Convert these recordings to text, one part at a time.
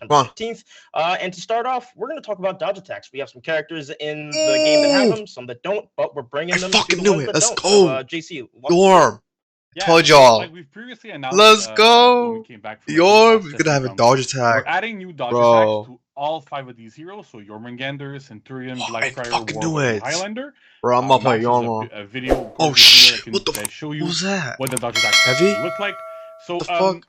September 15th. And to start off, we're going to talk about dodge attacks. We have some characters in the game that have them, some that don't, but we're bringing them to the ones that don't. So, JC, Yorm. Yeah, told y'all. Like we've previously announced, let's go. when we came back from Yorm is gonna have a dodge attack. We're adding new dodge attacks to all 5 of these heroes. So Jormungandr, Centurion, Blackfriar, Warlord, and Highlander. Bro, I'm gonna play Yorm. A video. Oh shit! What the fuck? show you what was that? What the dodge attacks Heavy? look like. So the fuck?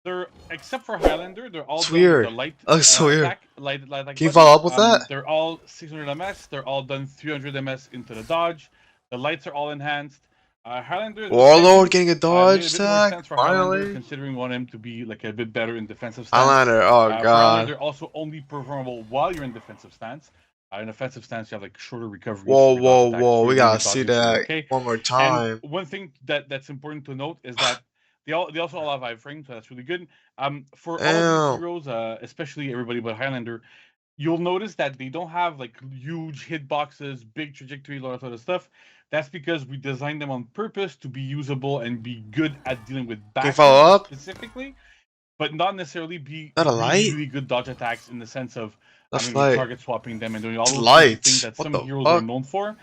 They're except for Highlander, they're all weird. The light so weird. attack, light Can you follow up with that? They're all 600 ms. They're all done 300 ms into the dodge. The lights are all enhanced. Highlander. Warlord getting a dodge attack. Finally, considering want him to be like a bit better in defensive stance. Highlander. Oh god. Highlander also only performable while you're in defensive stance. In offensive stance, you have like shorter recovery. Whoa! We gotta see that one more time. And one thing that's important to note is that they also all have iframe, so that's really good. For all of these heroes, especially everybody but Highlander, you'll notice that they don't have like huge hitboxes, big trajectory, a lot of other stuff. That's because we designed them on purpose to be usable and be good at dealing with bashes specifically, but not necessarily be really good dodge attacks in the sense of target swapping them and doing all those things that some heroes are known for.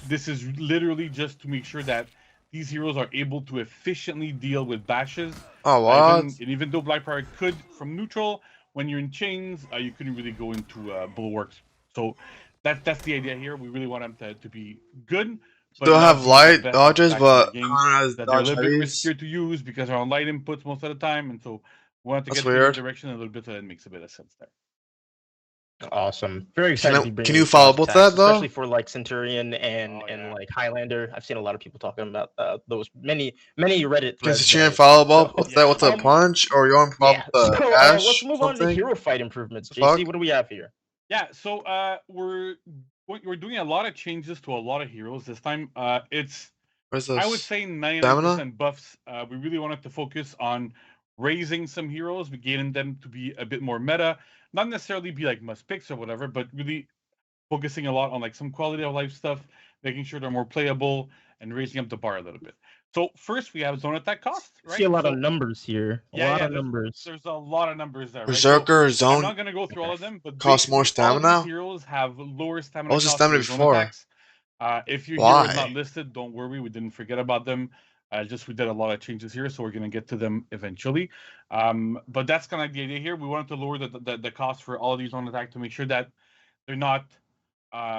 This is literally just to make sure that these heroes are able to efficiently deal with bashes. Oh, what? Even though Blackfriar could from neutral, when you're in chains, you couldn't really go into bulwarks. So that's the idea here. We really want them to be good. They'll have light dodges, but they're a little bit riskier to use because they're on light inputs most of the time, and so we want to get in the direction a little bit, so that makes a bit of sense there. Awesome. Very excited. Can you follow up with that though? Especially for like Centurion and like Highlander. I've seen a lot of people talking about those many Reddit threads. Can Centurion follow up with that with a punch or Yorm follow up with a dash? Let's move on to hero fight improvements. JC, what do we have here? Yeah, so we're doing a lot of changes to a lot of heroes this time. I would say 99% buffs. We really wanted to focus on raising some heroes, getting them to be a bit more meta. Not necessarily be like must picks or whatever, but really focusing a lot on like some quality of life stuff, making sure they're more playable and raising up the bar a little bit. So first we have zone attack cost. Right? See a lot of numbers here. A lot of numbers. There's a lot of numbers there. Berserker right? zone. I'm not gonna go through all of them, but cost more stamina. All these heroes have lower stamina. What was the stamina before? If your hero is not listed, don't worry. We didn't forget about them. We did a lot of changes here, so we're gonna get to them eventually. But that's kind of the idea here. We wanted to lower the cost for all of these on attack to make sure that they're not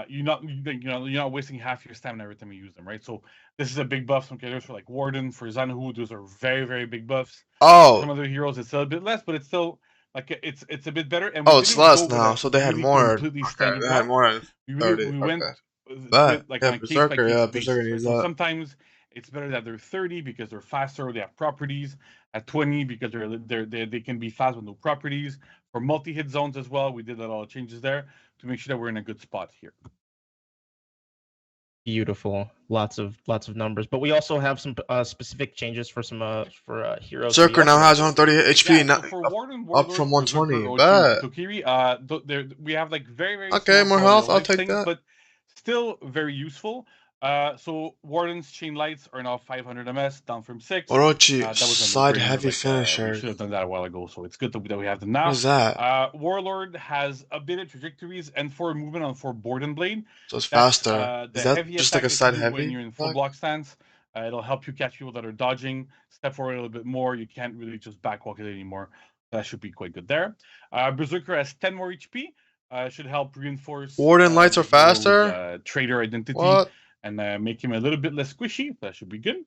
you're not wasting half your stamina every time you use them, right? So this is a big buff. Some characters for like Warden, for Zanhu, those are very, very big buffs. Some other heroes it's a bit less, but it's still like it's a bit better. And it's less now, so they had more. They had more. We went but like Berserker, Berserker needs that. Sometimes it's better that they're 30 because they're faster, they have properties. At 20 because they can be fast with no properties. For multi-hit zones as well, we did a lot of changes there to make sure that we're in a good spot here. Beautiful, lots of numbers, but we also have some specific changes for some heroes. Berserker now has 130 HP, so for Warden, up from 120. But Hitokiri, we have like very more health. I'll take that. But still very useful. So Warden's chain lights are now 500 ms, down from 6. Orochi, side heavy finisher. We should have done that a while ago, so it's good that we have them now. What is that? Warlord has updated trajectories and forward movement on 4 Board and Blade. So it's faster. Is that just like a side heavy? When you're in full block stance, it'll help you catch people that are dodging. Step forward a little bit more. You can't really just backwalk it anymore. That should be quite good there. Berserker has 10 more HP. Should help reinforce. Warden lights are faster. Trader identity. What? And make him a little bit less squishy. That should be good.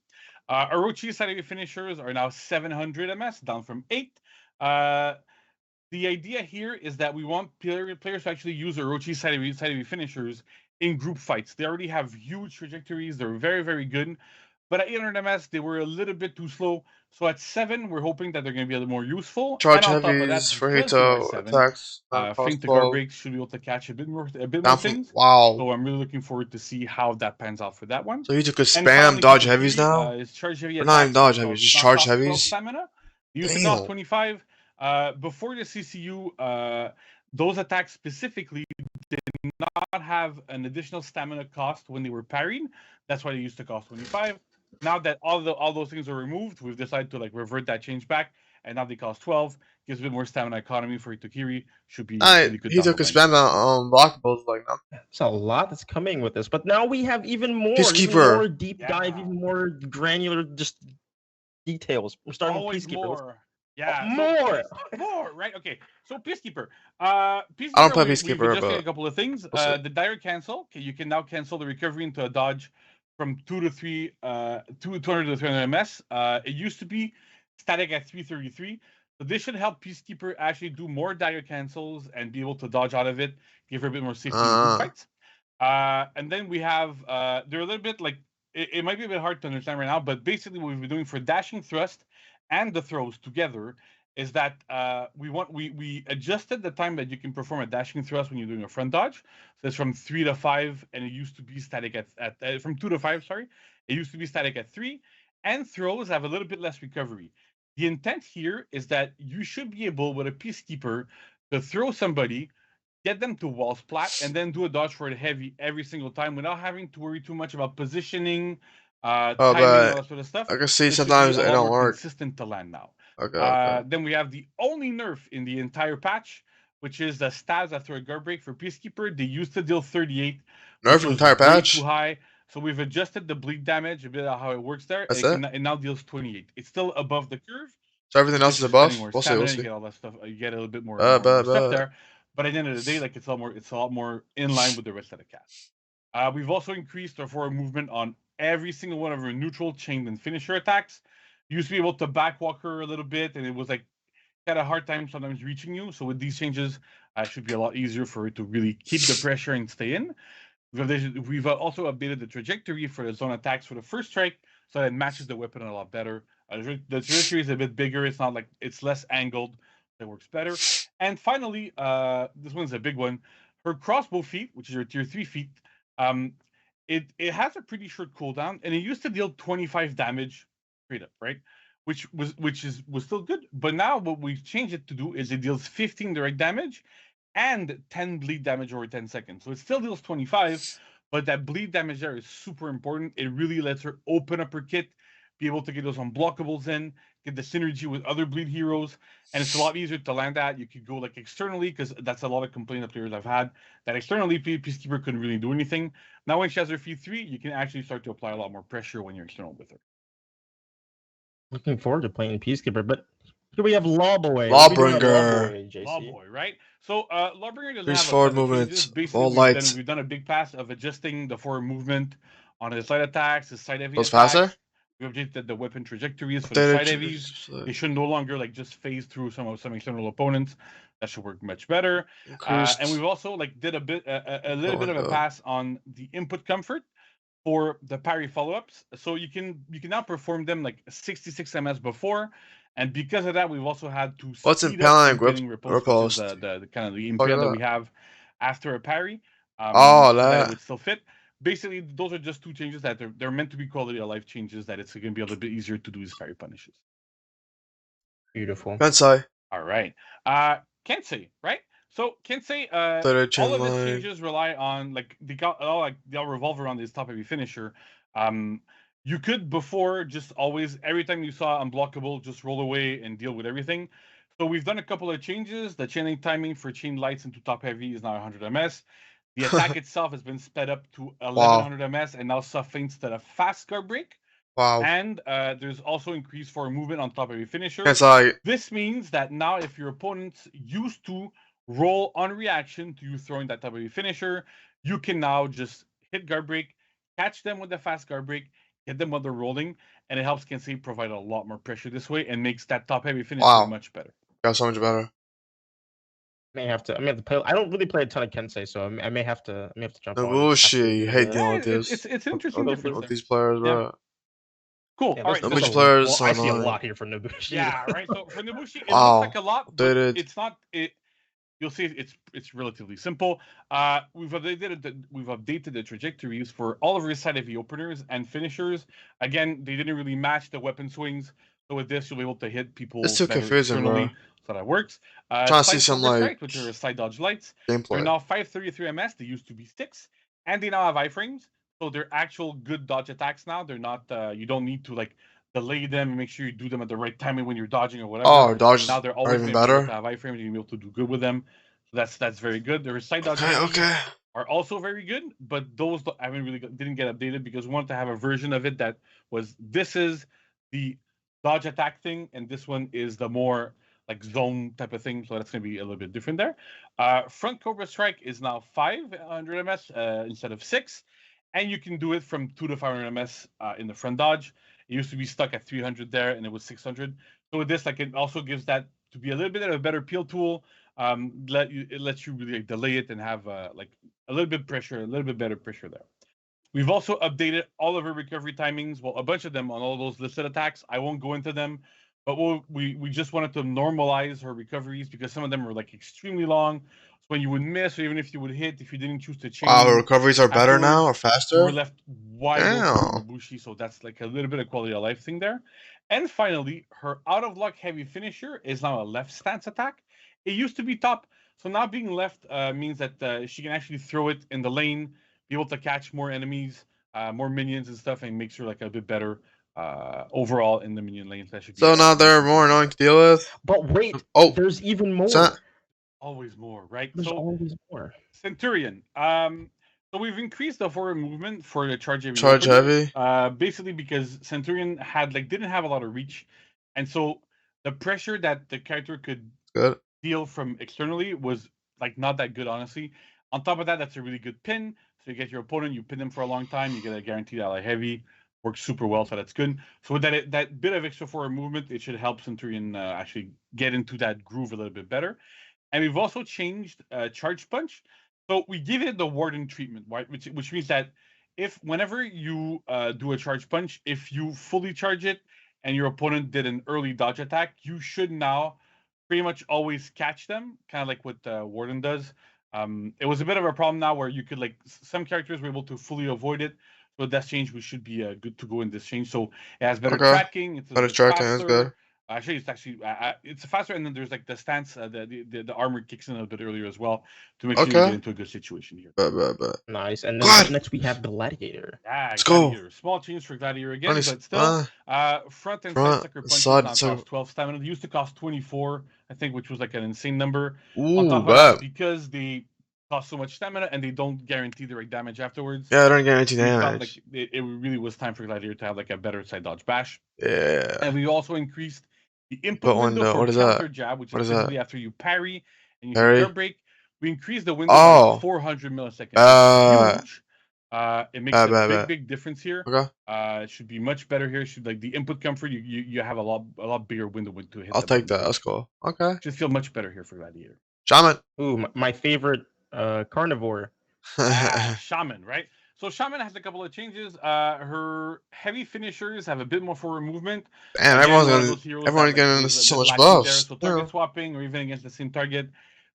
Orochi's side heavy finishers are now 700 ms, down from 8. The idea here is that we want players to actually use Orochi's side heavy finishers in group fights. They already have huge trajectories. They're very, very good. But at 800 ms, they were a little bit too slow. So at 7, we're hoping that they're going to be a little more useful. Charge heavies for Hito attacks. Think the guard breaks should be able to catch a bit more things. Wow. So I'm really looking forward to see how that pans out for that one. So Hito could spam dodge heavies now? Charge heavy not even dodge heavies, just charge heavies. Stamina. Use the cost 25. Before the CCU, those attacks specifically did not have an additional stamina cost when they were parried. That's why they used to cost 25. Now that all those things are removed, we've decided to like revert that change back and now they cost 12. Gives a bit more stamina economy for Hitokiri. Should be really good. He took a spam on blockables like nothing. It's a lot that's coming with this, but now we have even more Peacekeeper. deep dive, even more granular, just details. We're starting Always with Peacekeeper. more. Yeah, more, more, right? Okay, so Peacekeeper. Peacekeeper. I don't play We've Peacekeeper, adjusted but a couple of things. we'll The direct cancel. Okay, you can now cancel the recovery into a dodge from 2 to 3, 200 to 300 ms. It used to be static at 333. So this should help Peacekeeper actually do more dagger cancels and be able to dodge out of it, give her a bit more safety in group fights. And then we have they're a little bit like it might be a bit hard to understand right now, but basically what we've been doing for dashing thrust and the throws together is that we adjusted the time that you can perform a dashing thrust when you're doing a front dodge. So it's from 3 to 5, and it used to be static at from 2 to 5. Sorry, it used to be static at 3, and throws have a little bit less recovery. The intent here is that you should be able, with a Peacekeeper, to throw somebody, get them to wall splat, and then do a dodge for the heavy every single time without having to worry too much about positioning, timing, all that sort of stuff. I can see sometimes it don't work. Consistent to land now. Okay. Then we have the only nerf in the entire patch, which is the stabs after a guard break for Peacekeeper. They used to deal 38. Nerf the entire patch? Too high. So we've adjusted the bleed damage a bit of how it works there. It now deals 28. It's still above the curve. So everything else is above? We'll see. You get all that stuff. You get a little bit more, stuff there. But at the end of the day, like it's a lot more in line with the rest of the cast. We've also increased our forward movement on every single one of our neutral, chained, and finisher attacks. You used to be able to backwalk her a little bit, and it was like had a hard time sometimes reaching you. So with these changes, it should be a lot easier for it to really keep the pressure and stay in. We've also updated the trajectory for the zone attacks for the first strike, so that it matches the weapon a lot better. The trajectory is a bit bigger. It's not like it's less angled. That works better. And finally, this one's a big one. Her crossbow feat, which is her tier 3 feat, it has a pretty short cooldown, and it used to deal 25 damage straight up, right? Which was still good. But now what we've changed it to do is it deals 15 direct damage and 10 bleed damage over 10 seconds. So it still deals 25, but that bleed damage there is super important. It really lets her open up her kit, be able to get those unblockables in, get the synergy with other bleed heroes, and it's a lot easier to land at. You could go like externally, because that's a lot of complaint that players I've had, that externally Peacekeeper couldn't really do anything. Now when she has her feat 3, you can actually start to apply a lot more pressure when you're external with her. Looking forward to playing Peacekeeper, but here we have Lawbringer. Lawboy, right? So Lawbringer doesn't have forward movement. Basically, we've done a big pass of adjusting the forward movement on his light attacks, his side heavy attacks. Faster? We updated the weapon trajectories for the side heavies. They should no longer like just phase through some external opponents. That should work much better. And we've also did a little bit of a pass on the input comfort for the parry follow-ups. So you can now perform them like 66 ms before. And because of that, we've also had to speed up riposte, the kind of the impale that we have after a parry. That would still fit. Basically, those are just two changes that they're meant to be quality of life changes, that it's going to be a little bit easier to do these parry punishes. Beautiful. Kensei. All right. Kensei, right? So Kensei, all of its changes rely on they all revolve around this top heavy finisher. You could before just always, every time you saw unblockable, just roll away and deal with everything. So we've done a couple of changes. The chaining timing for chain lights into top heavy is now 100 ms. The attack itself has been sped up to 1100 ms and now suffers instead of fast guard break. Wow. And there's also increased for movement on top heavy finisher. This means that now if your opponents used to roll on reaction to you throwing that top heavy finisher, you can now just hit guard break, catch them with the fast guard break, hit them while they're rolling, and it helps Kensei provide a lot more pressure this way and makes that top heavy finisher much better. Got so much better. I may have to play. I don't really play a ton of Kensei, so I may have to jump on. Bullshit. You hate dealing with this. It's interesting difference with these players, bro. Yeah. Cool. All right. Nobushi players. I see a lot here for Nobushi. Yeah, right. So for Nobushi, it looks like a lot, but it's not. You'll see it's relatively simple. We've updated the trajectories for all of our side heavy openers and finishers. Again, they didn't really match the weapon swings. So with this, you'll be able to hit people. It's too confusing, bro. So that works. Trying to see some which are side dodge lights. Gameplay. They're now 533 ms. They used to be 6, and they now have iframes. So they're actual good dodge attacks now. They're not. You don't need to delay them and make sure you do them at the right timing when you're dodging or whatever. Oh, dodges now they're are always even going to be able better. to have iframes. You're going to be able to do good with them. So that's very good. Their side dodge Okay. are also very good, but those didn't get updated because we wanted to have a version of it that was this is the dodge attack thing, and this one is the more like zone type of thing. So that's going to be a little bit different there. Front Cobra Strike is now 500 ms instead of 6, and you can do it from 2 to 500 ms in the front dodge. It used to be stuck at 300 there, and it was 600. So with this, like it also gives that to be a little bit of a better peel tool. It lets you really like, delay it and have like a little bit better pressure there. We've also updated all of our recovery timings. Well, a bunch of them on all those listed attacks. I won't go into them, but we just wanted to normalize her recoveries because some of them were like extremely long. So when you would miss, or even if you would hit, if you didn't choose to chain, Wow, recoveries are better now or you faster? were left wide open Damn. Bushi, so that's like a little bit of quality of life thing there. And finally, her out of luck heavy finisher is now a left stance attack. It used to be top, so now being left means that she can actually throw it in the lane, be able to catch more enemies, more minions and stuff, and makes her like a bit better overall in the minion lane. That should be So now they're more annoying to deal with. But wait, there's even more. Always more, right? There's always more. Centurion. So we've increased the forward movement for the charge heavy. Basically because Centurion didn't have a lot of reach, and so the pressure that the character could deal from externally was like not that good, honestly. On top of that, that's a really good pin. So you get your opponent, you pin them for a long time, you get a guaranteed ally heavy. Works super well, so that's good. So with that bit of extra forward movement, it should help Centurion actually get into that groove a little bit better. And we've also changed Charge Punch. So we give it the Warden treatment, right? Which means that whenever you do a Charge Punch, if you fully charge it and your opponent did an early dodge attack, you should now pretty much always catch them, kind of like what Warden does. It was a bit of a problem now where you could some characters were able to fully avoid it. So with that change, we should be good to go in this change. So it has better tracking. It's better tracking is good. Actually, it's faster, and then there's like the stance, the armor kicks in a little bit earlier as well to make sure you get into a good situation here. Nice. And then next we have Gladiator. Let's Gladiator. Go. Small change for Gladiator again, but still, front and side sucker punches now cost 12 stamina. They used to cost 24, I think, which was like an insane number. On top of that, because they cost so much stamina and they don't guarantee the right damage afterwards. Yeah, they don't guarantee damage. It really was time for Gladiator to have like a better side dodge bash. Yeah. And we also increased the input window for counter jab, which is basically after you parry and you hit guard break. We increased the window by 400 milliseconds. It's huge. It makes a big difference here. It should be much better here. Should the input comfort, you have a lot bigger window to hit. I'll take that. That's cool. Okay. Should feel much better here for Gladiator. Shaman. Ooh, my favorite carnivore. Shaman, right? So Shaman has a couple of changes. Her heavy finishers have a bit more forward movement. Damn, everyone's getting so much buffs. So target swapping or even against the same target.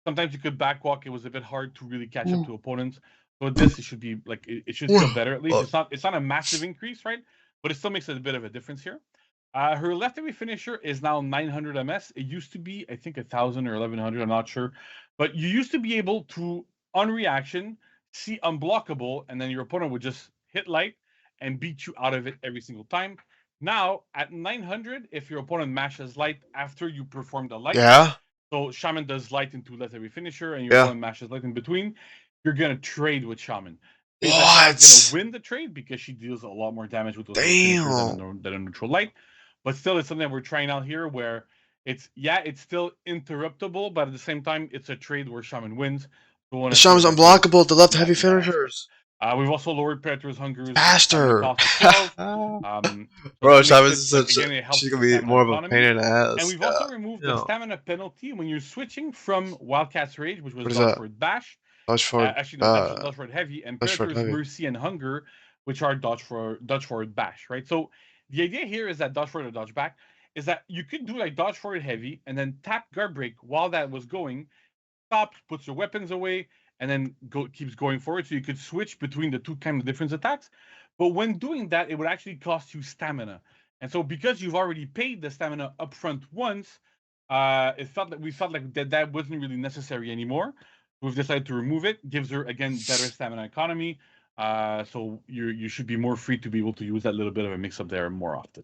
Sometimes you could backwalk. It was a bit hard to really catch up to opponents. So with this, it should be it should feel better at least. It's not a massive increase, right? But it still makes a bit of a difference here. Her left heavy finisher is now 900 ms. It used to be, I think, 1,000 or 1,100. I'm not sure, but you used to be able to on reaction see unblockable, and then your opponent would just hit light and beat you out of it every single time. Now, at 900, if your opponent mashes light after you perform the light, so Shaman does light into left heavy finisher, and your opponent mashes light in between, you're going to trade with Shaman. Shaman's going to win the trade because she deals a lot more damage with those finishers than a neutral light. But still, it's something that we're trying out here where it's still interruptible, but at the same time, it's a trade where Shaman wins. The Shaman's unblockable. The left heavy finishers. We've also lowered Predator's Hunger. Faster. Bro, Shaman's she's gonna be more of a pain in the ass. And we've also removed the stamina penalty when you're switching from Wildcat's Rage, which was dodge forward bash. Dodge forward heavy, and Predator's Mercy and Hunger, which are dodge forward bash, right? So the idea here is that dodge forward or dodge back is that you could do like dodge forward heavy and then tap guard break while that was going. Stops, puts your weapons away, and then keeps going forward. So you could switch between the two kind of different attacks. But when doing that, it would actually cost you stamina. And so because you've already paid the stamina upfront once, we felt like that wasn't really necessary anymore. We've decided to remove it. Gives her again better stamina economy. So you should be more free to be able to use that little bit of a mix up there more often.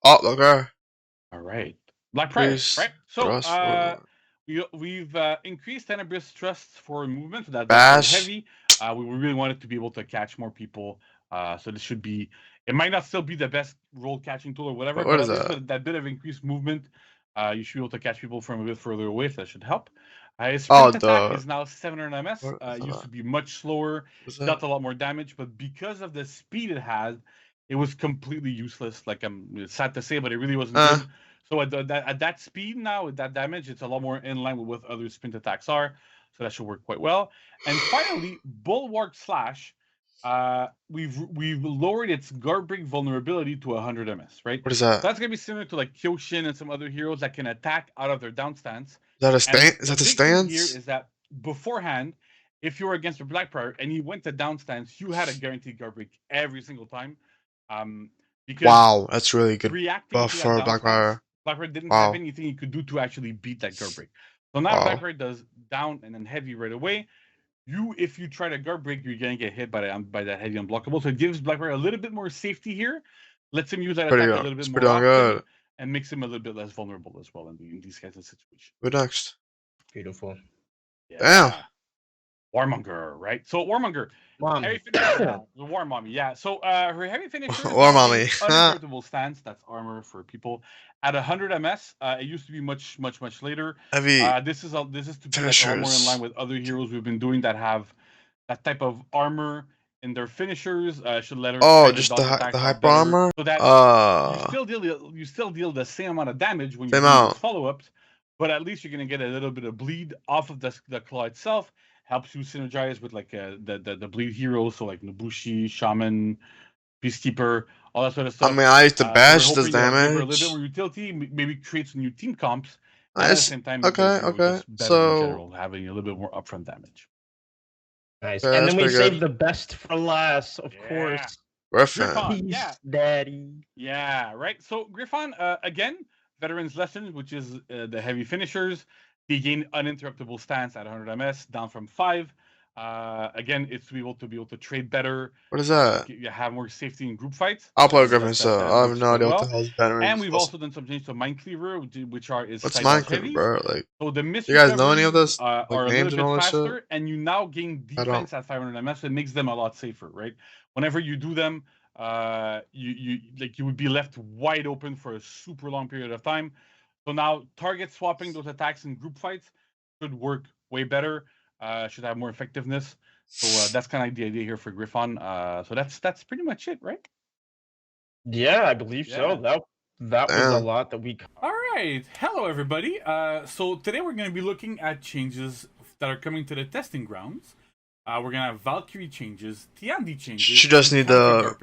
Oh, okay. All right. Black Prior, Priest, right? So thrust, Warlord. we've increased Tenebrous Thrust for movement, so that's for Bash. heavy. We really wanted to be able to catch more people. So this should be. It might not still be the best roll catching tool or whatever, What but is at least that? with that bit of increased movement, you should be able to catch people from a bit further away. So that should help. His sprint attack is now 700 ms. It used to be much slower, dealt a lot more damage, but because of the speed it had, it was completely useless. Like it's sad to say, but it really wasn't good. So at that speed now, with that damage, it's a lot more in line with what other sprint attacks are. So that should work quite well. And finally, Bulwark Slash. We've lowered its guard break vulnerability to 100 ms, right? What is that? So that's gonna be similar to like Kyoshin and some other heroes that can attack out of their down stance. Is that a stance? Is that the stance? Here is that beforehand, if you were against a Black Prior and you went to down stance, you had a guaranteed guard break every single time. Because wow, that's really good reacting buff to for Black Prior. Black Prior didn't have anything he could do to actually beat that guard break. So now Black Prior does down and then heavy right away. If you try to guard break, you're gonna get hit by that heavy unblockable. So it gives Black Prior a little bit more safety here, lets him use that attack a little bit more often, good. And makes him a little bit less vulnerable as well in these kinds of situations. What next? Beautiful. Yeah. Damn. Warmonger, right? So Warmonger, heavy finisher, the War Mommy, yeah. So her heavy finisher is War Mommy, uninterruptible stance. That's armor for people at 100 ms. It used to be much later. Heavy. This is to be like a lot more in line with other heroes we've been doing that have that type of armor in their finishers. Should let her. Oh, just the hyper armor. So that you still deal the same amount of damage when you do those follow-ups, but at least you're gonna get a little bit of bleed off of the claw itself. Helps you synergize with like the bleed heroes, so like Nobushi, Shaman, Peacekeeper, all that sort of stuff. I mean, I used to bash does damage. A little bit more utility, maybe create some new team comps. Nice. At the same time, okay. So in general, having a little bit more upfront damage. Nice. And then we saved the best for last, of course. Gryphon. Yeah. Daddy. Yeah, right. So Gryphon, again, Veteran's Lessons, which is the heavy finishers. They gain uninterruptible stance at 100 ms, down from 5. Again, it's to be able to trade better. What is that? You have more safety in group fights. I'll play Gryphon, so I have no idea what the hell is Veteran. And we've also done some changes to Mind Cleaver, which is what's Mind Cleaver, bro? Like, so the you guys know any of this? Are like a names little bit and all faster, and you now gain defense at 500 ms. So it makes them a lot safer, right? Whenever you do them, you would be left wide open for a super long period of time. So now target swapping those attacks in group fights should work way better. Should have more effectiveness. So that's kind of the idea here for Gryphon. So that's pretty much it, right? Yeah, I believe so. That was a lot that we. All right, hello everybody. So today we're going to be looking at changes that are coming to the testing grounds. We're gonna have Valkyrie changes, Tiandi changes. She just need the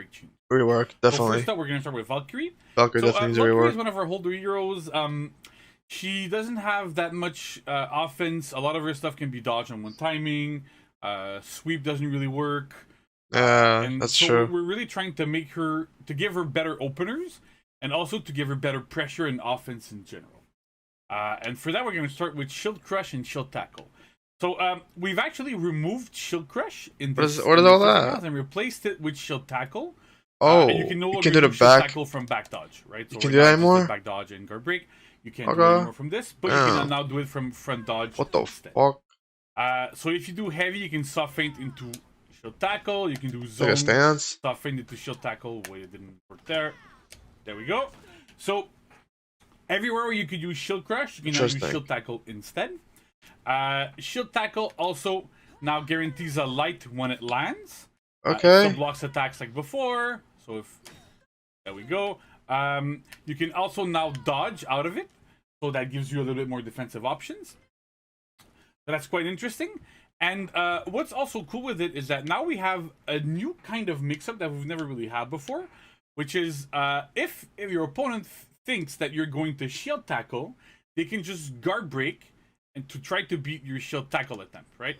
rework, definitely. So first up, we're gonna start with Valkyrie. Valkyrie definitely needs a rework. Valkyrie is one of our older heroes. She doesn't have that much offense. A lot of her stuff can be dodged on one timing. Sweep doesn't really work. Yeah, that's true. We're really trying to give her better openers, and also to give her better pressure and offense in general. And for that, we're gonna start with Shield Crush and Shield Tackle. So we've actually removed Shield Crush in this, what is all that? And replaced it with Shield Tackle. Oh, and you can no longer do the Shield Tackle from back dodge, right? So you can do that anymore? Back dodge and guard break. You can't do it anymore from this, but you can now do it from front dodge. What the fuck? So if you do heavy, you can soft feint into Shield Tackle. You can do zone, like a stance. soft feint into Shield Tackle. Wait, it didn't work there. There we go. So everywhere where you could use Shield Crush, you can now use Shield Tackle instead. Shield Tackle also now guarantees a light when it lands. Okay. So blocks attacks like before. So there we go. You can also now dodge out of it. So that gives you a little bit more defensive options. So that's quite interesting. And what's also cool with it is that now we have a new kind of mix-up that we've never really had before. Which is if your opponent thinks that you're going to Shield Tackle, they can just guard break and to try to beat your Shield Tackle attempt, right?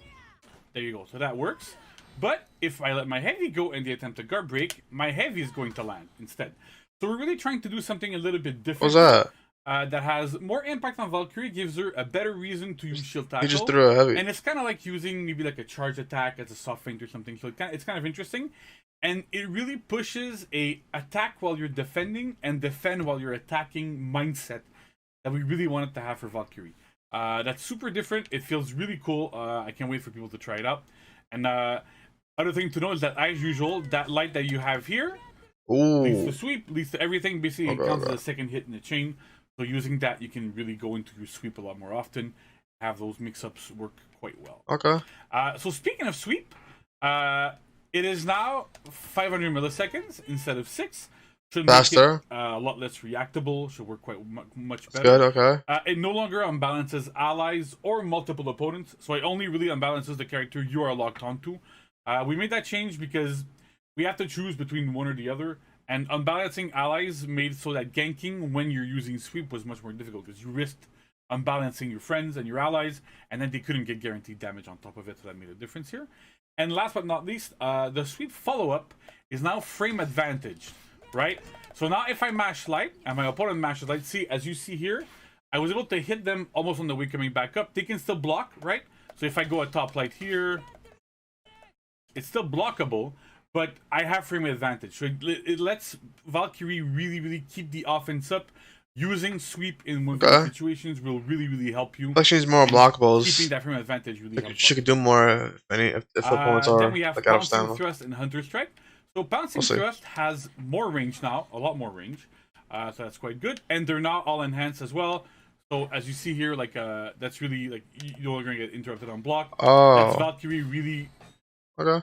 There you go. So that works. But if I let my heavy go and they attempt a guard break, my heavy is going to land instead. So we're really trying to do something a little bit different. What's that? That has more impact on Valkyrie, gives her a better reason to use Shield Tackle. He just threw a heavy. And it's kind of like using maybe like a charge attack as a soft feint or something. So it's kind of interesting. And it really pushes a attack while you're defending and defend while you're attacking mindset that we really wanted to have for Valkyrie. That's super different. It feels really cool. I can't wait for people to try it out. And other thing to know is that, as usual, that light that you have here leads to sweep, leads to everything. Basically, it counts as a second hit in the chain. So using that, you can really go into your sweep a lot more often. Have those mix-ups work quite well. Okay. So speaking of sweep, it is now 500 milliseconds instead of 6. Should faster. Make it, a lot less reactable. Should work quite much better. Good. Okay. It no longer unbalances allies or multiple opponents, so it only really unbalances the character you are locked onto. We made that change because we have to choose between one or the other, and unbalancing allies made so that ganking when you're using sweep was much more difficult because you risked unbalancing your friends and your allies, and then they couldn't get guaranteed damage on top of it, so that made a difference here. And last but not least, the sweep follow-up is now frame advantage, right? So now if I mash light and my opponent mashes light, see, as you see here, I was able to hit them almost on the way coming back up. They can still block, right? So if I go at top light here, it's still blockable, but I have frame advantage. So it lets Valkyrie really keep the offense up. Using sweep in one situations will really help you. Like she's more blockables. Keeping that frame advantage really helps. She could do more if opponents are then we have like out of Pouncing stamina. Thrust and Hunter Strike. So Pouncing Thrust has more range now, a lot more range. So that's quite good. And they're now all enhanced as well. So as you see here, like that's really like you're going to get interrupted on block. Oh. That's Valkyrie really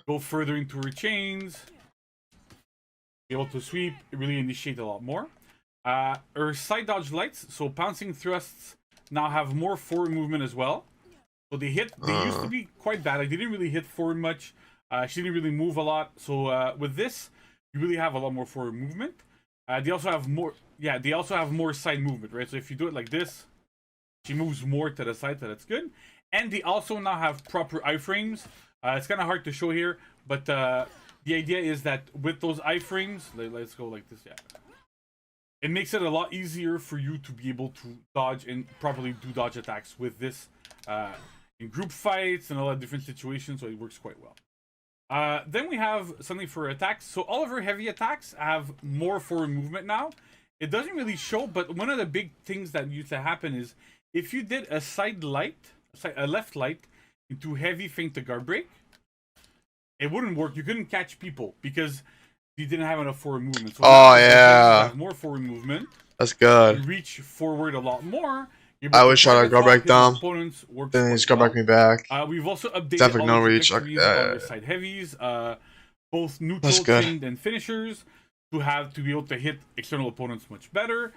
go further into her chains. Be able to sweep, really initiate a lot more. Her side dodge lights, so Pouncing Thrusts now have more forward movement as well. So they used to be quite bad. They didn't really hit forward much. She didn't really move a lot. So with this, you really have a lot more forward movement. They also have more, they also have more side movement, right? So if you do it like this, she moves more to the side, so that's good. And they also now have proper iframes. It's kind of hard to show here, but the idea is that with those iframes, let's go like this, it makes it a lot easier for you to be able to dodge and properly do dodge attacks with this in group fights and all that different situations, so it works quite well. Then we have something for attacks. So all of our heavy attacks have more forward movement now. It doesn't really show, but one of the big things that used to happen is if you did a side light, a left light into heavy feint to guard break, it wouldn't work. You couldn't catch people because you didn't have enough forward movement. So have more forward movement. That's good. You reach forward a lot more. I was trying to guard break them. Then he's guard break me back. We've also updated all no the reach. side heavies, both neutral, chained, and finishers, to be able to hit external opponents much better.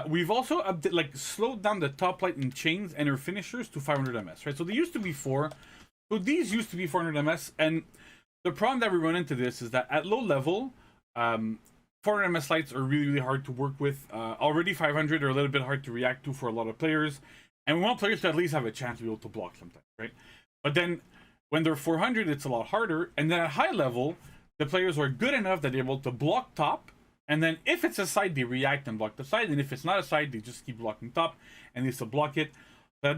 We've also slowed down the top light and chains and her finishers to 500 ms. Right, so they used to be 4. So these used to be 400 ms, and the problem that we run into this is that at low level, 400 ms lights are really hard to work with. Already 500 are a little bit hard to react to for a lot of players, and we want players to at least have a chance to be able to block sometimes, right? But then when they're 400, it's a lot harder, and then at high level, the players are good enough that they're able to block top, and then if it's a side, they react and block the side, and if it's not a side, they just keep blocking top, and they still block it. So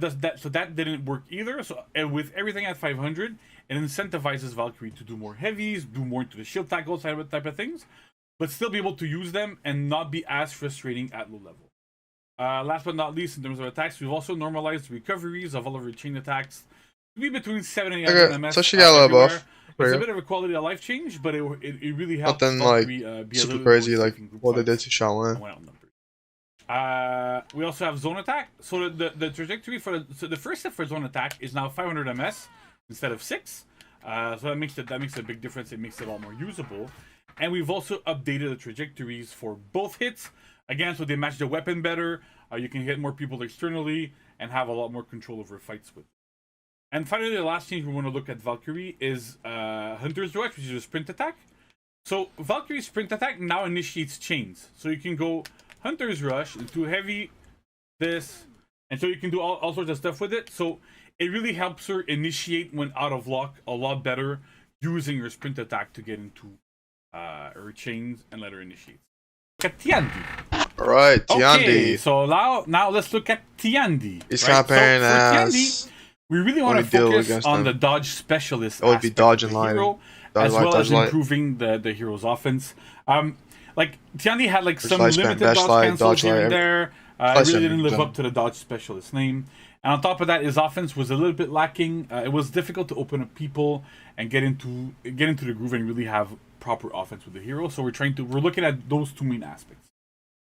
that didn't work either. So with everything at 500, it incentivizes Valkyrie to do more heavies, do more into the shield tackle type of things, but still be able to use them and not be as frustrating at low level. Last but not least, in terms of attacks, we've also normalized recoveries of all of our chain attacks to be between 7 and 8 MS. So she got a little buff. It's a bit of a quality of life change, but it really helps. Nothing like super crazy like what they did to Shaman. We also have zone attack. So the trajectory for the first step for zone attack is now 500 ms instead of 6. So that makes a big difference. It makes it a lot more usable. And we've also updated the trajectories for both hits. Again, so they match the weapon better. You can hit more people externally and have a lot more control over fights with. And finally, the last change we want to look at Valkyrie is Hunter's Rush, which is a sprint attack. So Valkyrie's sprint attack now initiates chains. So you can go Hunter's Rush into heavy, this, and so you can do all sorts of stuff with it. So it really helps her initiate when out of lock a lot better, using her sprint attack to get into her chains and let her initiate. Look at Tiandi. Alright, Tiandi. Okay, so now let's look at Tiandi. He's comparing Tiandi, we really want to focus on the dodge specialist. It would be dodge in line. as well as improving the hero's offense. Like Tiandi had like some limited dodge cancels here and there. It really didn't live up to the dodge specialist name. And on top of that, his offense was a little bit lacking. It was difficult to open up people and get into the groove and really have proper offense with the hero. So we're looking at those two main aspects.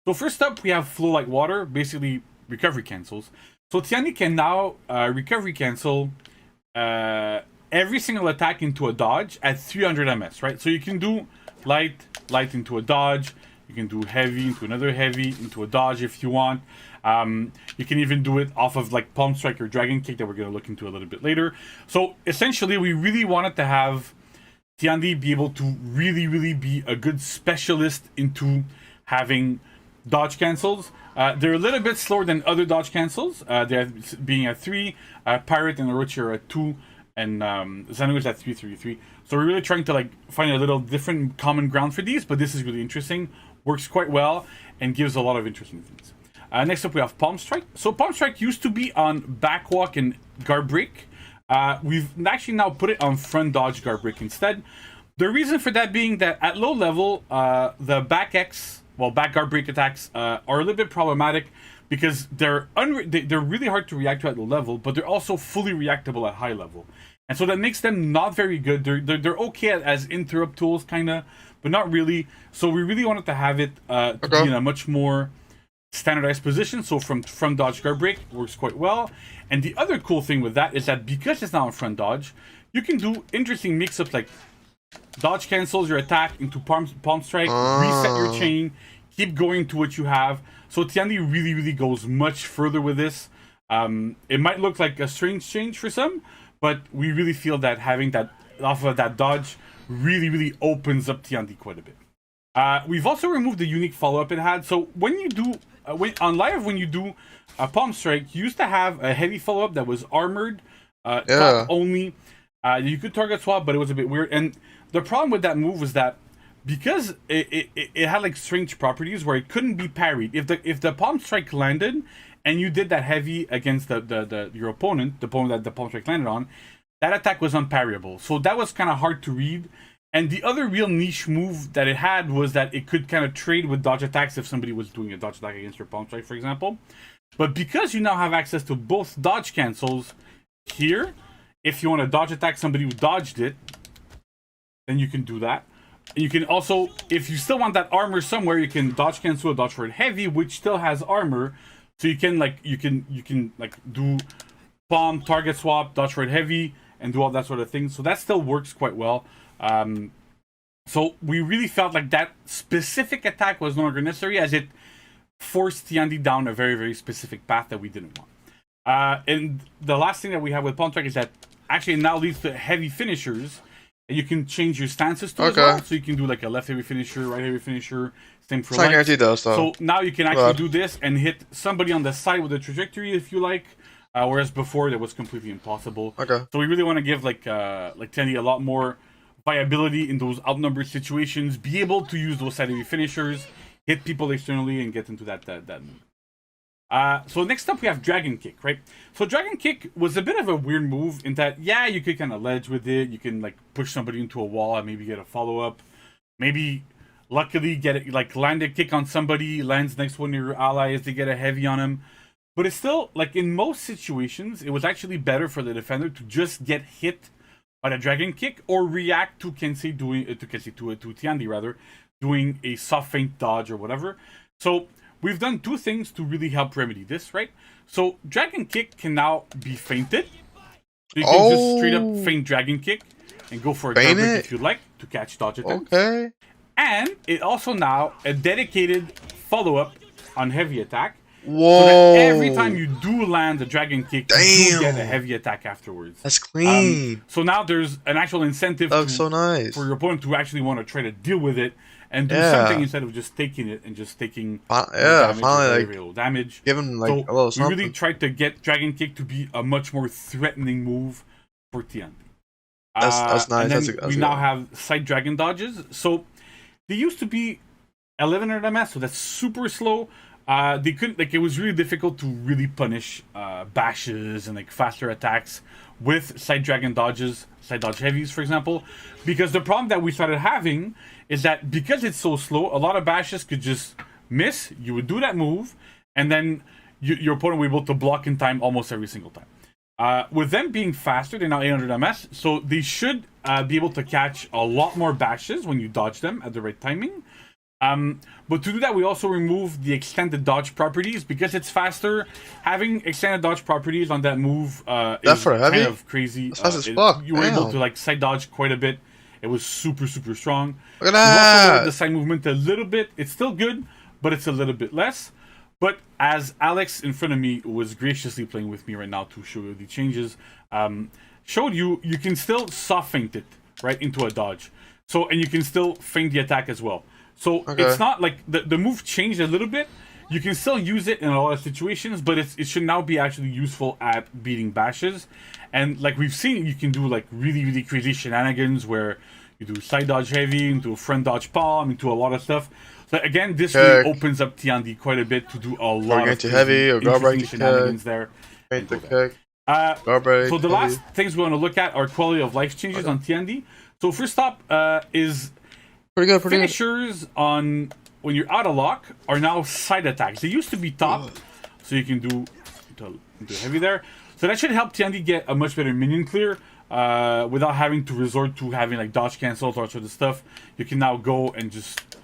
So first up, we have flow like water, basically recovery cancels. So Tiandi can now recovery cancel every single attack into a dodge at 300 MS, right? So you can do light into a dodge. You can do heavy into another heavy into a dodge if you want. You can even do it off of like Palm Strike or Dragon Kick that we're going to look into a little bit later. So essentially, we really wanted to have Tiandi be able to really be a good specialist into having dodge cancels. They're a little bit slower than other dodge cancels. They're being at 3. Pirate and Orochi are at 2. And Xanu is at 3. So we're really trying to like find a little different common ground for these, but this is really interesting. Works quite well and gives a lot of interesting things. Next up, we have Palm Strike. So Palm Strike used to be on Backwalk and Guard Break. We've actually now put it on Front Dodge Guard Break instead. The reason for that being that at low level, the back guard break attacks are a little bit problematic because they're really hard to react to at low level, but they're also fully reactable at high level. And so that makes them not very good. They're okay as interrupt tools, kind of, but not really. So we really wanted to have it to be in a much more standardized position. So from front dodge guard break works quite well. And the other cool thing with that is that because it's now in front dodge, you can do interesting mix-ups like dodge cancels your attack into palm strike, reset your chain, keep going to what you have. So Tiandi really goes much further with this. It might look like a strange change for some, but we really feel that having that off of that dodge really opens up Tiandi quite a bit. We've also removed the unique follow-up it had. So when you do on live, when you do a palm strike, you used to have a heavy follow-up that was armored, top only. You could target swap, but it was a bit weird. And the problem with that move was that because it had like strange properties where it couldn't be parried. If the palm strike landed and you did that heavy against your opponent, the opponent that the palm strike landed on, that attack was unparryable. So that was kind of hard to read. And the other real niche move that it had was that it could kind of trade with dodge attacks if somebody was doing a dodge attack against your palm strike, for example. But because you now have access to both dodge cancels here, if you want to dodge attack somebody who dodged it, then you can do that. And you can also, if you still want that armor somewhere, you can dodge cancel a dodge for it heavy, which still has armor. So you can do palm, target swap, dodge for it heavy, and do all that sort of thing. So that still works quite well. So we really felt like that specific attack was no longer necessary, as it forced Tiandi down a very specific path that we didn't want. And the last thing that we have with palm strike is that actually it now leads to heavy finishers. And you can change your stances to as well. So you can do like a left heavy finisher, right heavy finisher, same for right. So now you can actually do this and hit somebody on the side with a trajectory if you like. Whereas before that was completely impossible. So we really want to give like Tiandi a lot more viability in those outnumbered situations, be able to use those side heavy finishers, hit people externally, and get into that move. So next up we have Dragon Kick, right? So Dragon Kick was a bit of a weird move in that, yeah, you could kind of ledge with it. You can like push somebody into a wall and maybe get a follow-up. Maybe luckily get it, like land a kick on somebody, lands next one of your allies, they get a heavy on him. But it's still, like in most situations, it was actually better for the defender to just get hit by the Dragon Kick or react to Kensei to Tiandi rather, doing a soft feint dodge or whatever. So we've done two things to really help remedy this, right? So Dragon Kick can now be feinted. So you can just straight up feint Dragon Kick and go for a guard break if you'd like to catch dodge attacks. And it also now a dedicated follow-up on heavy attack. So that every time you do land a Dragon Kick, you do get a heavy attack afterwards. That's clean. So now there's an actual incentive for your opponent to actually want to try to deal with it and do something instead of just taking it and just taking finally very little damage. Give him like a little something. We really tried to get Dragon Kick to be a much more threatening move for Tiandi. That's nice. And then we now have side dragon dodges. So they used to be 1100 MS, so that's super slow. They couldn't, like, it was really difficult to really punish bashes and like faster attacks with side dragon dodges, side dodge heavies, for example, because the problem that we started having is that because it's so slow, a lot of bashes could just miss. You would do that move, and then your opponent will be able to block in time almost every single time. With them being faster, they're now 800 MS, so they should be able to catch a lot more bashes when you dodge them at the right timing. But to do that, we also remove the extended dodge properties because it's faster. Having extended dodge properties on that move is kind of crazy. Fast as fuck. You were able to like side dodge quite a bit. It was super strong. Look at that. We also the side movement a little bit. It's still good, but it's a little bit less. But as Alex in front of me was graciously playing with me right now to show you the changes, showed you can still soft feint it right into a dodge. So and you can still feint the attack as well. So it's not like the move changed a little bit. You can still use it in a lot of situations, but it should now be actually useful at beating bashes. And like we've seen, you can do like really crazy shenanigans where you do side dodge heavy into front dodge palm into a lot of stuff. So again, this really opens up Tiandi quite a bit to do a lot of heavy or interesting shenanigans there. So the last things we want to look at are quality of life changes on Tiandi. So first up is finishers on when you're out of lock are now side attacks. They used to be top, so you can do heavy there. So that should help Tiandi get a much better minion clear without having to resort to having like dodge cancels or sort of stuff. You can now go and just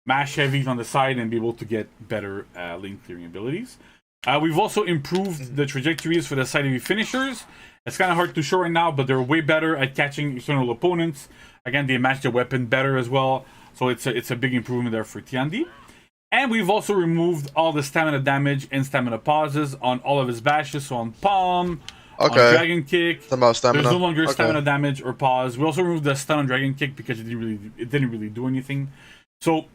mash heavies on the side and be able to get better lane clearing abilities. We've also improved the trajectories for the side heavy finishers. It's kind of hard to show right now, but they're way better at catching external opponents. Again, they match the weapon better as well, so it's a big improvement there for Tiandi. And we've also removed all the stamina damage and stamina pauses on all of his bashes, so on Palm, on Dragon Kick. There's no longer stamina damage or pause. We also removed the stun on Dragon Kick because it didn't really do anything. So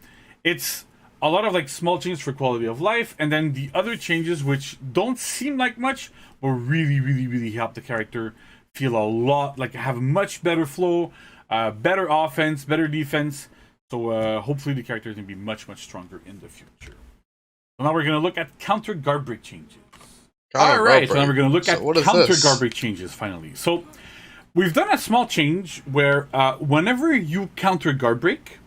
it's a lot of like small changes for quality of life, and then the other changes which don't seem like much, but really help the character feel a lot like have much better flow, better offense, better defense. So hopefully the character is going to be much stronger in the future. So now we're going to look at counter guard break changes. Alright, so now we're going to look at counter guard break changes finally. So we've done a small change where whenever you counter guard break,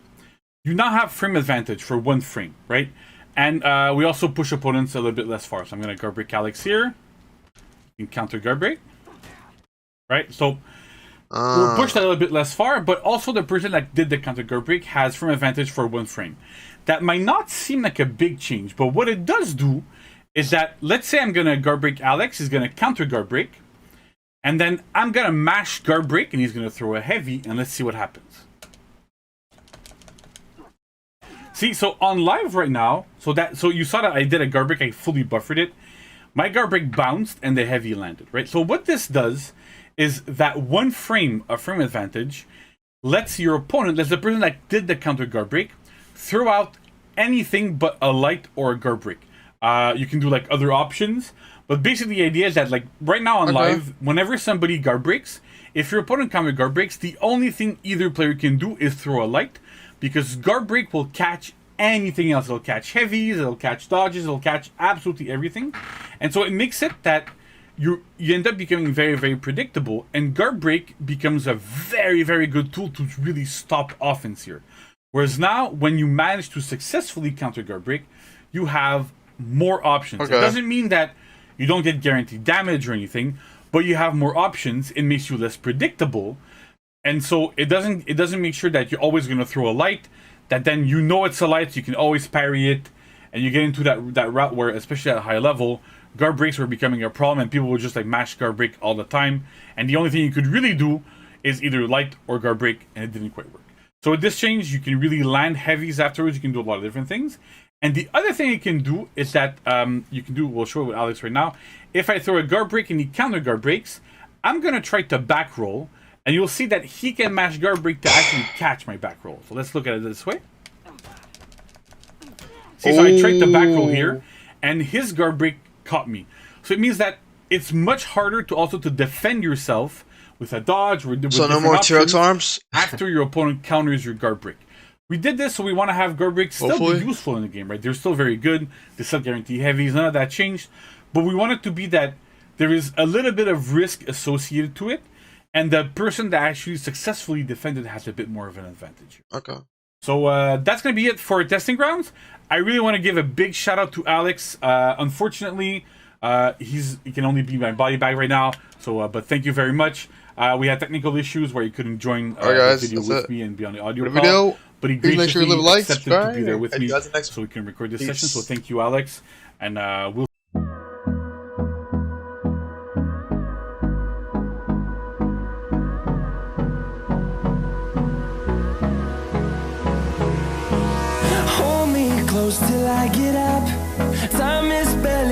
you now have frame advantage for 1 frame, right? And we also push opponents a little bit less far. So I'm going to guard break Alex here. You can counter guard break. Right? So we'll push that a little bit less far, but also the person that did the counter guard break has frame advantage for 1 frame. That might not seem like a big change, but what it does do is that, let's say I'm going to guard break Alex, he's going to counter guard break, and then I'm going to mash guard break, and he's going to throw a heavy, and let's see what happens. See, so on live right now, so you saw that I did a guard break, I fully buffered it. My guard break bounced, and the heavy landed, right? So what this does is that 1 frame of frame advantage lets your opponent, lets the person that did the counter guard break, throw out anything but a light or a guard break. You can do like other options, but basically the idea is that like right now on live, whenever somebody guard breaks, if your opponent counter guard breaks, the only thing either player can do is throw a light, because guard break will catch anything else. It'll catch heavies, it'll catch dodges, it'll catch absolutely everything. And so it makes it that you end up becoming very predictable, and guard break becomes a very good tool to really stop offense here. Whereas now, when you manage to successfully counter guard break, you have more options. It doesn't mean that you don't get guaranteed damage or anything, but you have more options. It makes you less predictable, and so it doesn't make sure that you're always going to throw a light, that then you know it's a light, so you can always parry it, and you get into that route where, especially at a high level, guard breaks were becoming a problem, and people would just like mash guard break all the time, and the only thing you could really do is either light or guard break, and it didn't quite work. So with this change, you can really land heavies afterwards. You can do a lot of different things. And the other thing you can do is that we'll show it with Alex right now. If I throw a guard break and he counter guard breaks, I'm going to try to back roll, and you'll see that he can mash guard break to actually catch my back roll. So let's look at it this way. See, so I tried to back roll here, and his guard break caught me. So it means that it's much harder to defend yourself with a dodge. So no more T-Rex arms after your opponent counters your guard break. We did this, so we want to have guard breaks still be useful in the game, right? They're still very good. They still guarantee heavies. None of that changed. But we want it to be that there is a little bit of risk associated to it, and the person that actually successfully defended has a bit more of an advantage. Okay. So that's going to be it for Testing Grounds. I really want to give a big shout out to Alex. Unfortunately, he can only be my body bag right now. So, but thank you very much. We had technical issues where he couldn't join the video with me and be on the audio call. But he graciously accepted to be there with me so we can record this session. So thank you, Alex. And we'll... Hold me close till I get up. Time is better.